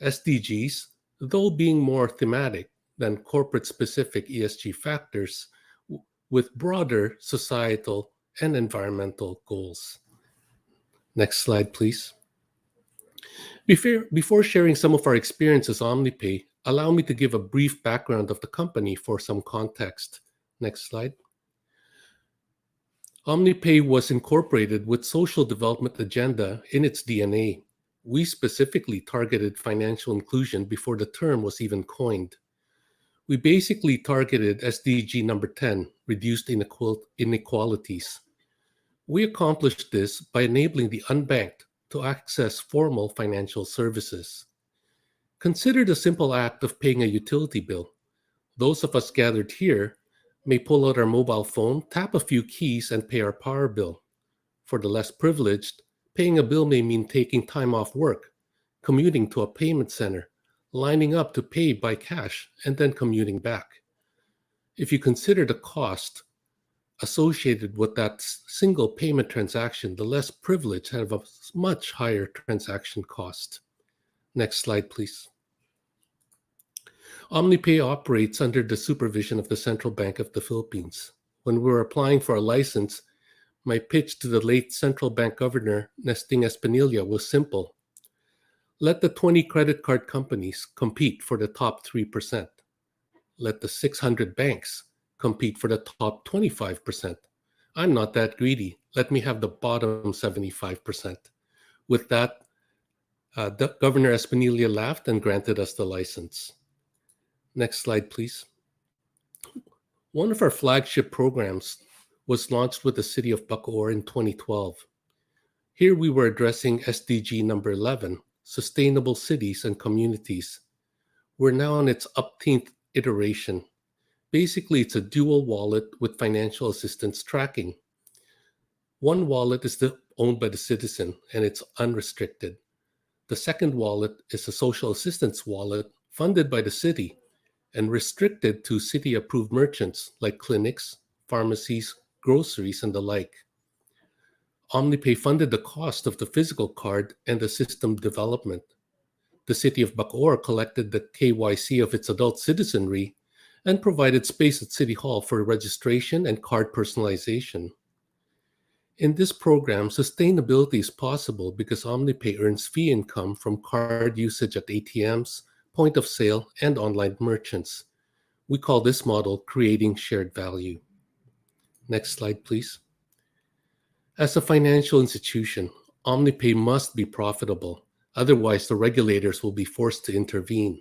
SDGs, though being more thematic than corporate-specific ESG factors, with broader societal and environmental goals. Next slide, please. Before sharing some of our experiences on OmniPay, allow me to give a brief background of the company for some context. Next slide. OmniPay was incorporated with social development agenda in its DNA. We specifically targeted financial inclusion before the term was even coined. We basically targeted SDG number 10, reduced inequalities. We accomplished this by enabling the unbanked to access formal financial services. Consider the simple act of paying a utility bill. Those of us gathered here may pull out our mobile phone, tap a few keys, and pay our power bill. For the less privileged, paying a bill may mean taking time off work, commuting to a payment center, lining up to pay by cash, and then commuting back. If you consider the cost associated with that single payment transaction, the less privileged have a much higher transaction cost. Next slide, please. OmniPay operates under the supervision of the Central Bank of the Philippines. When we were applying for a license, my pitch to the late Central Bank Governor, Nesting Espinilla, was simple. Let the 20 credit card companies compete for the top 3%. Let the 600 banks compete for the top 25%. I'm not that greedy. Let me have the bottom 75%. With that, Governor Espinilla laughed and granted us the license. Next slide, please. One of our flagship programs was launched with the city of Bacoor in 2012. Here we were addressing SDG number 11, Sustainable Cities and Communities. We're now on its upteenth iteration. Basically, it's a dual wallet with financial assistance tracking. One wallet is owned by the citizen and it's unrestricted. The second wallet is a social assistance wallet funded by the city and restricted to city-approved merchants like clinics, pharmacies, groceries, and the like. OmniPay funded the cost of the physical card and the system development. The city of Bacoor collected the KYC of its adult citizenry and provided space at City Hall for registration and card personalization. In this program, sustainability is possible because OmniPay earns fee income from card usage at ATMs, point of sale, and online merchants. We call this model creating shared value. Next slide, please. As a financial institution, OmniPay must be profitable. Otherwise, the regulators will be forced to intervene.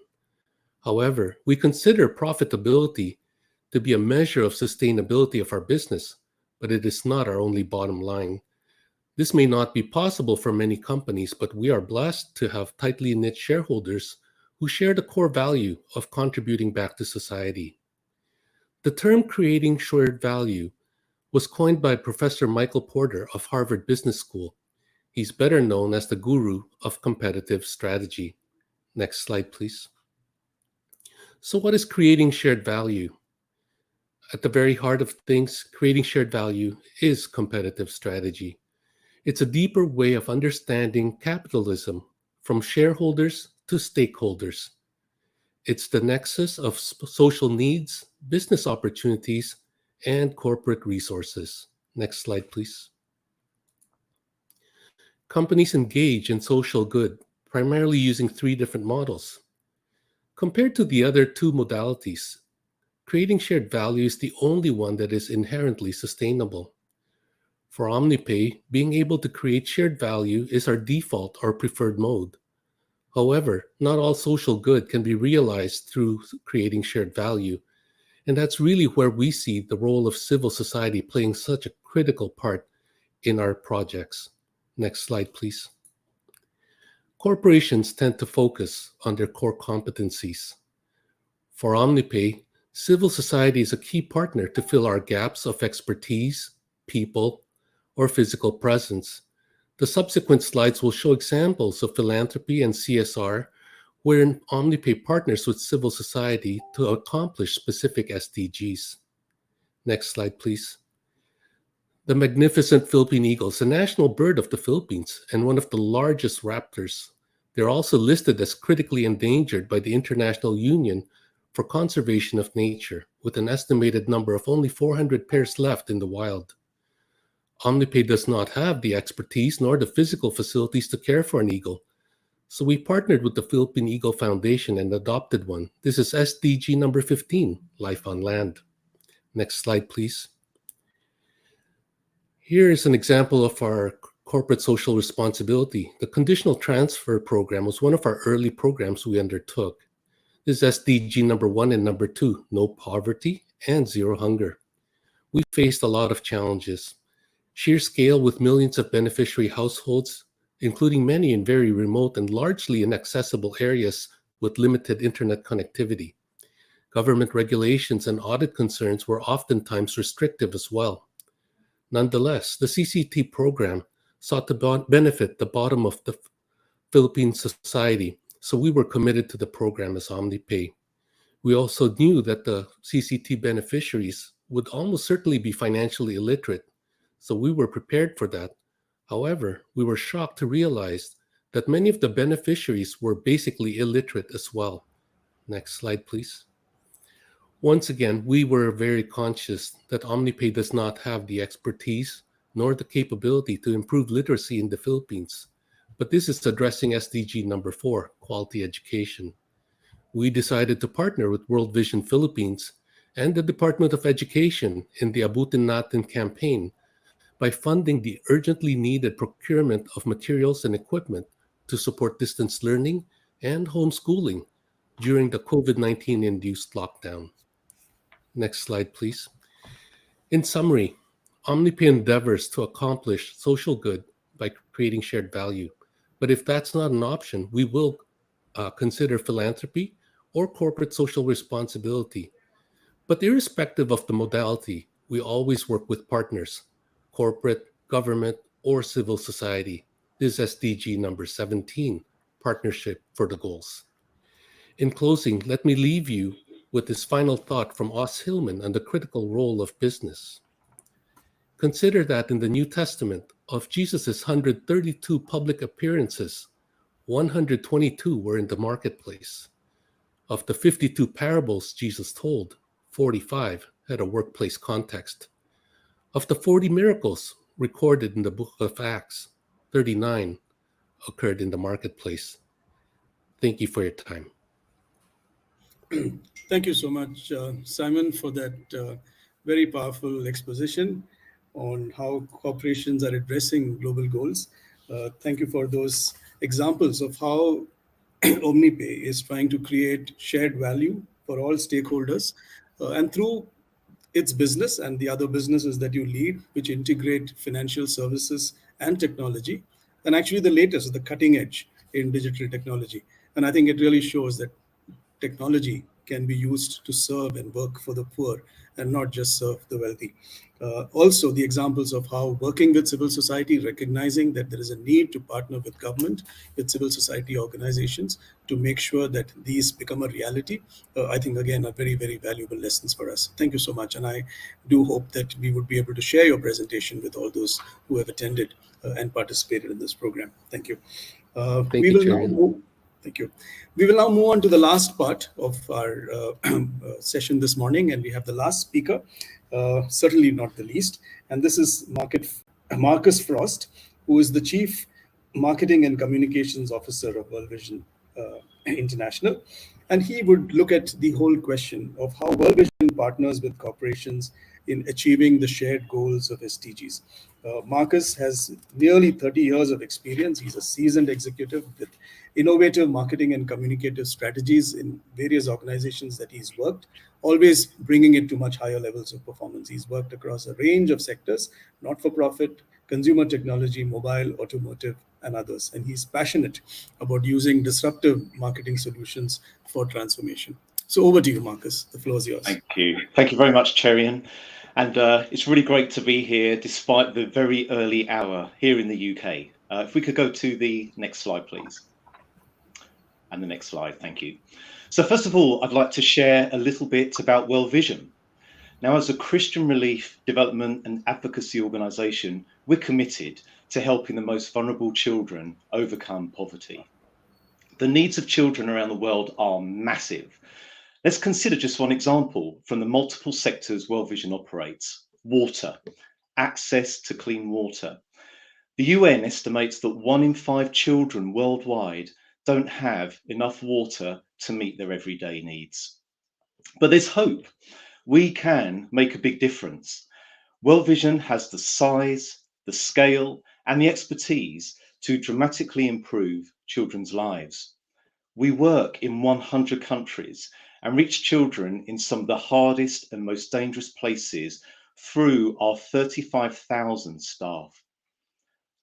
However, we consider profitability to be a measure of sustainability of our business, but it is not our only bottom line. This may not be possible for many companies, but we are blessed to have tightly knit shareholders who share the core value of contributing back to society. The term creating shared value was coined by Professor Michael Porter of Harvard Business School. He's better known as the guru of competitive strategy. Next slide, please. So what is creating shared value? At the very heart of things, creating shared value is competitive strategy. It's a deeper way of understanding capitalism from shareholders to stakeholders. It's the nexus of social needs, business opportunities, and corporate resources. Next slide, please. Companies engage in social good, primarily using 3 different models. Compared to the other 2 modalities, creating shared value is the only one that is inherently sustainable. For OmniPay, being able to create shared value is our default or preferred mode. However, not all social good can be realized through creating shared value, and that's really where we see the role of civil society playing such a critical part in our projects. Next slide, please. Corporations tend to focus on their core competencies. For OmniPay, civil society is a key partner to fill our gaps of expertise, people, or physical presence. The subsequent slides will show examples of philanthropy and CSR wherein OmniPay partners with civil society to accomplish specific SDGs. Next slide, please. The magnificent Philippine eagle is a national bird of the Philippines and one of the largest raptors. They're also listed as critically endangered by the International Union for Conservation of Nature, with an estimated number of only 400 pairs left in the wild. OmniPay does not have the expertise nor the physical facilities to care for an eagle, so we partnered with the Philippine Eagle Foundation and adopted one. This is SDG number 15, Life on Land. Next slide, please. Here is an example of our corporate social responsibility. The conditional transfer program was one of our early programs we undertook. This is SDG number 1 and number 2, no poverty and zero hunger. We faced a lot of challenges. Sheer scale with millions of beneficiary households, including many in very remote and largely inaccessible areas with limited internet connectivity. Government regulations and audit concerns were oftentimes restrictive as well. Nonetheless, the CCT program sought to benefit the bottom of the Philippine society, so we were committed to the program as OmniPay. We also knew that the CCT beneficiaries would almost certainly be financially illiterate, so we were prepared for that. However, we were shocked to realize that many of the beneficiaries were basically illiterate as well. Next slide, please. Once again, we were very conscious that OmniPay does not have the expertise nor the capability to improve literacy in the Philippines, but this is addressing SDG number 4, quality education. We decided to partner with World Vision Philippines and the Department of Education in the Abutin Natin campaign by funding the urgently needed procurement of materials and equipment to support distance learning and homeschooling during the COVID-19 induced lockdown. Next slide, please. In summary, OmniPay endeavors to accomplish social good by creating shared value. But if that's not an option, we will consider philanthropy or corporate social responsibility. But irrespective of the modality, we always work with partners, corporate, government, or civil society. This is SDG number 17, Partnership for the Goals. In closing, let me leave you with this final thought from Os Hillman on the critical role of business. Consider that in the New Testament, of Jesus' 132 public appearances, 122 were in the marketplace. Of the 52 parables Jesus told, 45 had a workplace context. Of the 40 miracles recorded in the book of Acts, 39 occurred in the marketplace. Thank you for your time. Thank you so much, Simon, for that very powerful exposition on how corporations are addressing global goals. Thank you for those examples of how OmniPay is trying to create shared value for all stakeholders and through its business and the other businesses that you lead, which integrate financial services and technology, and actually the latest, the cutting edge in digital technology. And I think it really shows that technology can be used to serve and work for the poor and not just serve the wealthy. Also, the examples of how working with civil society, recognizing that there is a need to partner with government, with civil society organizations to make sure that these become a reality, I think, again, are very, very valuable lessons for us. Thank you so much. And I do hope that we would be able to share your presentation with all those who have attended and participated in this program. Thank you. Thank you. We will now move on to the last part of our session this morning, and we have the last speaker, certainly not the least, and this is Marcus Frost, who is the Chief Marketing and Communications Officer of World Vision International, and he would look at the whole question of how World Vision partners with corporations in achieving the shared goals of SDGs. Marcus has nearly 30 years of experience. He's a seasoned executive with innovative marketing and communicative strategies in various organizations that he's worked, always bringing it to much higher levels of performance. He's worked across a range of sectors, not-for-profit, consumer technology, mobile, automotive, and others. And he's passionate about using disruptive marketing solutions for transformation. So over to you, Marcus. The floor is yours. Thank you. Thank you very much, Cherian. And it's really great to be here despite the very early hour here in the UK. If we could go to the next slide, please. And the next slide, thank you. So first of all, I'd like to share a little bit about World Vision. Now, as a Christian relief, development and advocacy organisation, we're committed to helping the most vulnerable children overcome poverty. The needs of children around the world are massive. Let's consider just one example from the multiple sectors World Vision operates. Water, access to clean water. The UN estimates that 1 in 5 children worldwide don't have enough water to meet their everyday needs. But there's hope. We can make a big difference. World Vision has the size, the scale, and the expertise to dramatically improve children's lives. We work in 100 countries and reach children in some of the hardest and most dangerous places through our 35,000 staff.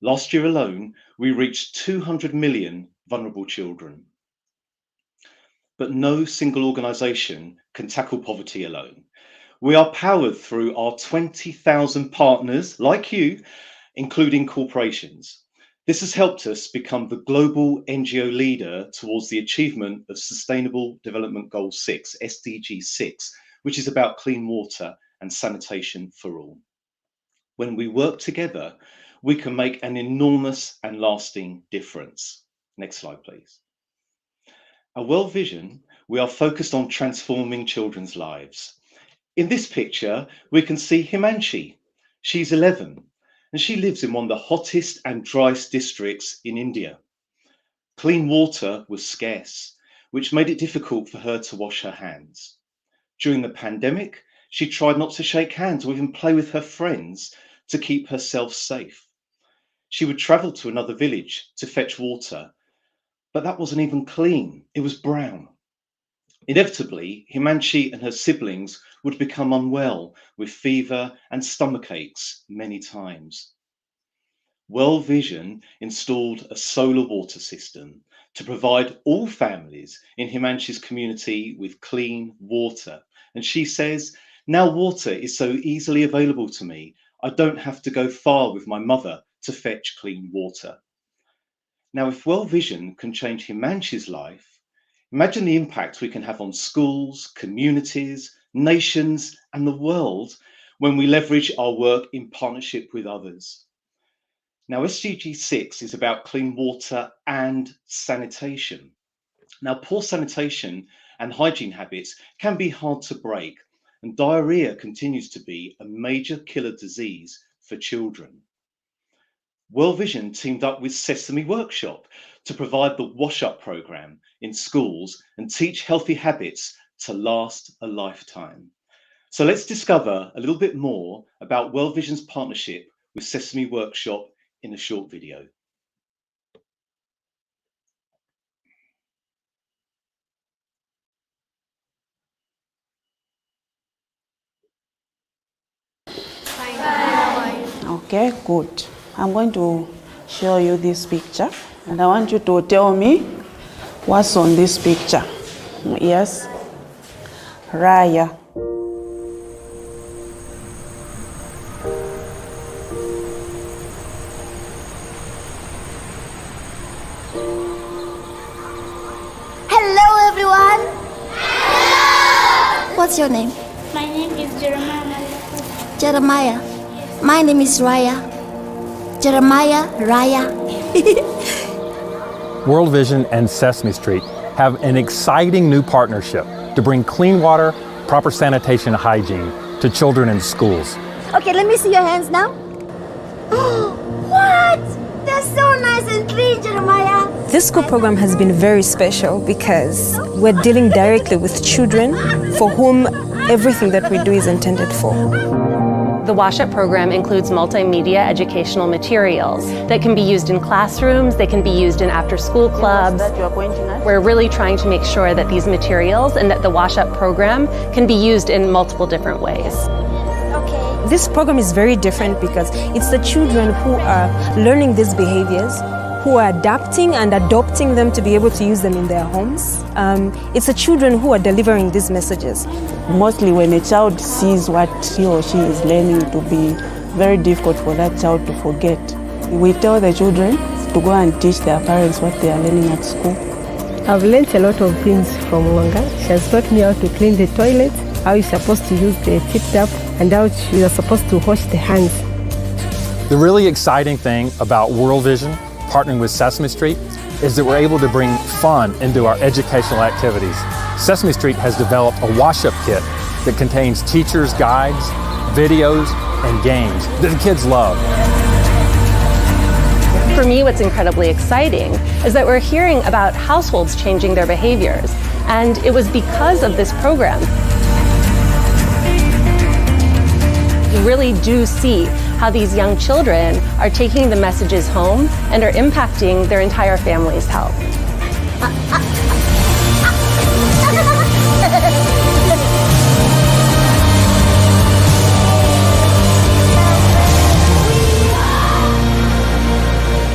Last year alone, we reached 200 million vulnerable children. But no single organisation can tackle poverty alone. We are powered through our 20,000 partners like you, including corporations. This has helped us become the global NGO leader towards the achievement of Sustainable Development Goal 6, SDG 6, which is about clean water and sanitation for all. When we work together, we can make an enormous and lasting difference. Next slide, please. At World Vision, we are focused on transforming children's lives. In this picture, we can see Himanshi. She's 11, and she lives in one of the hottest and driest districts in India. Clean water was scarce, which made it difficult for her to wash her hands. During the pandemic, she tried not to shake hands or even play with her friends to keep herself safe. She would travel to another village to fetch water, but that wasn't even clean, it was brown. Inevitably, Himanshi and her siblings would become unwell with fever and stomach aches many times. World Vision installed a solar water system to provide all families in Himanshi's community with clean water. And she says, now water is so easily available to me, I don't have to go far with my mother to fetch clean water. Now, if World Vision can change Himanshi's life, imagine the impact we can have on schools, communities, nations, and the world when we leverage our work in partnership with others. Now, SDG 6 is about clean water and sanitation. Now, poor sanitation and hygiene habits can be hard to break, and diarrhea continues to be a major killer disease for children. World Vision teamed up with Sesame Workshop to provide the wash-up program in schools and teach healthy habits to last a lifetime. So let's discover a little bit more about World Vision's partnership with Sesame Workshop in a short video. Okay, good. I'm going to show you this picture, and I want you to tell me what's on this picture. Yes, Raya. Hello, everyone. Hello. What's your name? My name is Jeremiah. Jeremiah. My name is Raya. Jeremiah, Raya. World Vision and Sesame Street have an exciting new partnership to bring clean water, proper sanitation and hygiene to children in schools. Okay, let me see your hands now. What? They're so nice and clean, Jeremiah. This school program has been very special because we're dealing directly with children for whom everything that we do is intended for. The Wash Up program includes multimedia educational materials that can be used in classrooms, they can be used in after-school clubs. We're really trying to make sure that these materials and that the Wash Up program can be used in multiple different ways. Okay. This program is very different because it's the children who are learning these behaviors, who are adapting and adopting them to be able to use them in their homes. It's the children who are delivering these messages. Mostly when a child sees what he or she is learning, to be very difficult for that child to forget. We tell the children to go and teach their parents what they are learning at school. I've learned a lot of things from Wanga. She has taught me how to clean the toilets, how you're supposed to use the tip tap, and how you're supposed to wash the hands. The really exciting thing about World Vision partnering with Sesame Street is that we're able to bring fun into our educational activities. Sesame Street has developed a wash-up kit that contains teachers' guides, videos, and games that the kids love. For me, what's incredibly exciting is that we're hearing about households changing their behaviors, and it was because of this program. You really do see how these young children are taking the messages home and are impacting their entire family's health.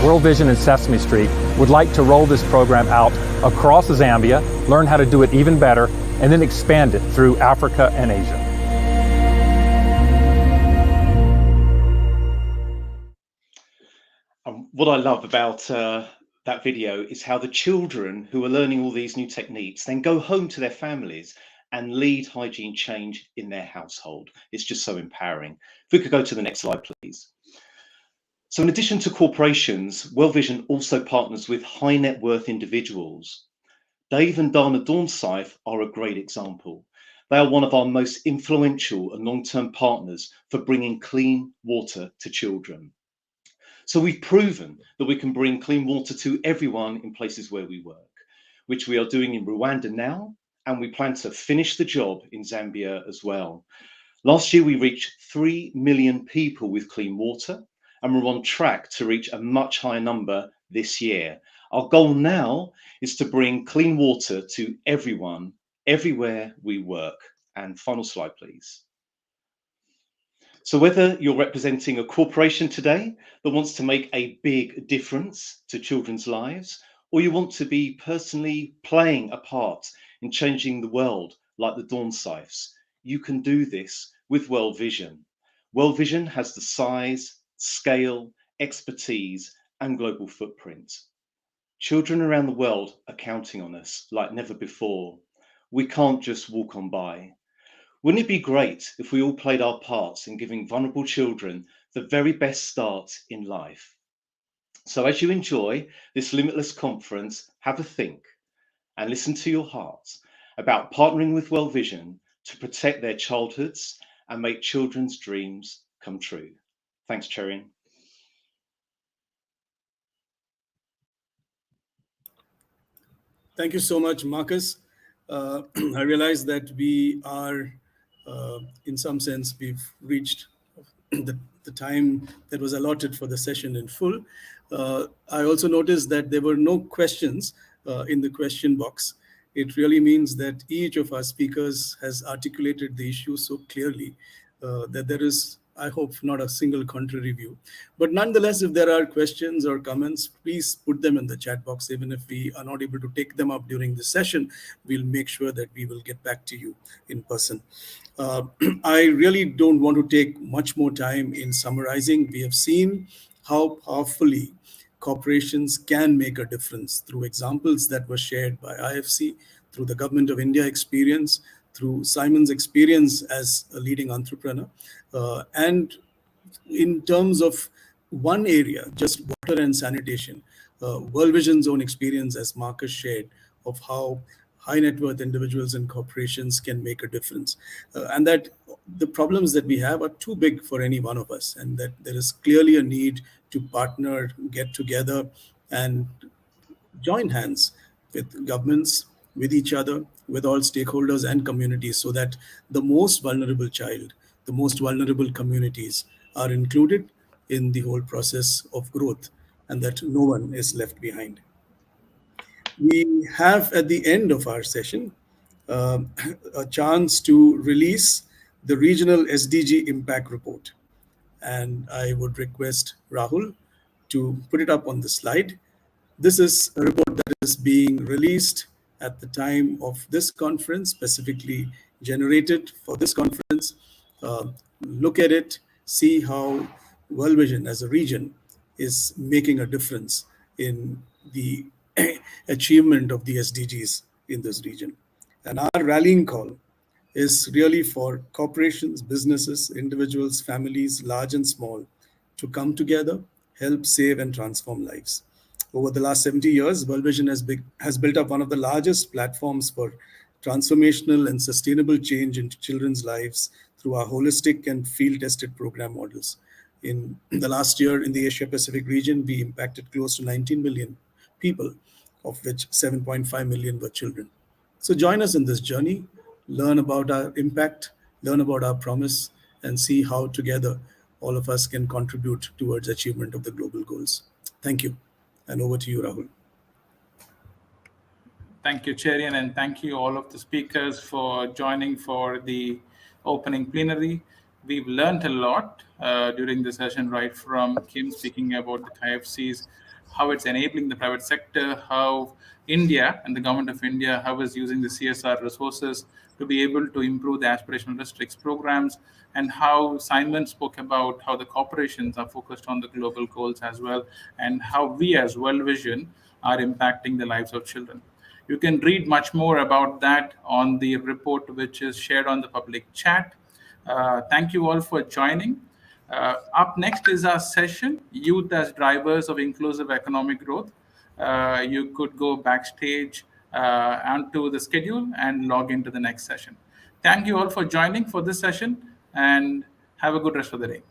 World Vision and Sesame Street would like to roll this program out across Zambia, learn how to do it even better, and then expand it through Africa and Asia. What I love about that video is how the children who are learning all these new techniques then go home to their families and lead hygiene change in their household. It's just so empowering. If we could go to the next slide, please. So in addition to corporations, World Vision also partners with high net worth individuals. Dave and Dana Dornsythe are a great example. They are one of our most influential and long-term partners for bringing clean water to children. So we've proven that we can bring clean water to everyone in places where we work, which we are doing in Rwanda now, and we plan to finish the job in Zambia as well. Last year, we reached 3 million people with clean water, and we're on track to reach a much higher number this year. Our goal now is to bring clean water to everyone, everywhere we work. And final slide, please. So whether you're representing a corporation today that wants to make a big difference to children's lives, or you want to be personally playing a part in changing the world like the Dornsythes, you can do this with World Vision. World Vision has the size, scale, expertise, and global footprint. Children around the world are counting on us like never before. We can't just walk on by. Wouldn't it be great if we all played our parts in giving vulnerable children the very best start in life? So as you enjoy this limitless conference, have a think and listen to your heart about partnering with World Vision to protect their childhoods and make children's dreams come true. Thanks, Cherian. Thank you so much, Marcus. I realize that we are, in some sense, we've reached the time that was allotted for the session in full. I also noticed that there were no questions in the question box. It really means that each of our speakers has articulated the issue so clearly that there is, I hope, not a single contrary view. But nonetheless, if there are questions or comments, please put them in the chat box. Even if we are not able to take them up during the session, we'll make sure that we will get back to you in person. I really don't want to take much more time in summarizing. We have seen how powerfully corporations can make a difference through examples that were shared by IFC, through the Government of India experience, through Simon's experience as a leading entrepreneur. And in terms of one area, just water and sanitation, World Vision's own experience, as Marcus shared, of how high net worth individuals and corporations can make a difference. And that the problems that we have are too big for any one of us, and that there is clearly a need to partner, get together, and join hands with governments, with each other, with all stakeholders and communities, so that the most vulnerable child, the most vulnerable communities are included in the whole process of growth, and that no one is left behind. We have at the end of our session a chance to release the regional SDG impact report. And I would request Rahul to put it up on the slide. This is a report that is being released at the time of this conference, specifically generated for this conference. Look at it, see how World Vision as a region is making a difference in the achievement of the SDGs in this region. And our rallying call is really for corporations, businesses, individuals, families, large and small, to come together, help save and transform lives. Over the last 70 years, World Vision has built up one of the largest platforms for transformational and sustainable change in children's lives through our holistic and field-tested program models. In the last year in the Asia Pacific region, we impacted close to 19 million people, of which 7.5 million were children. So join us in this journey, learn about our impact, learn about our promise, and see how together all of us can contribute towards achievement of the global goals. Thank you. And over to you, Rahul. Thank you, Cherian, and thank you all of the speakers for joining for the opening plenary. We've learned a lot during the session, right from Kim speaking about the KFCs, how it's enabling the private sector, how India and the government of India, how is using the CSR resources to be able to improve the aspirational districts programs, and how Simon spoke about how the corporations are focused on the global goals as well, and how we as World Vision are impacting the lives of children. You can read much more about that on the report, which is shared on the public chat. Thank you all for joining. Up next is our session, Youth as Drivers of Inclusive Economic Growth. You could go backstage onto the schedule and log into the next session. Thank you all for joining for this session, and have a good rest of the day.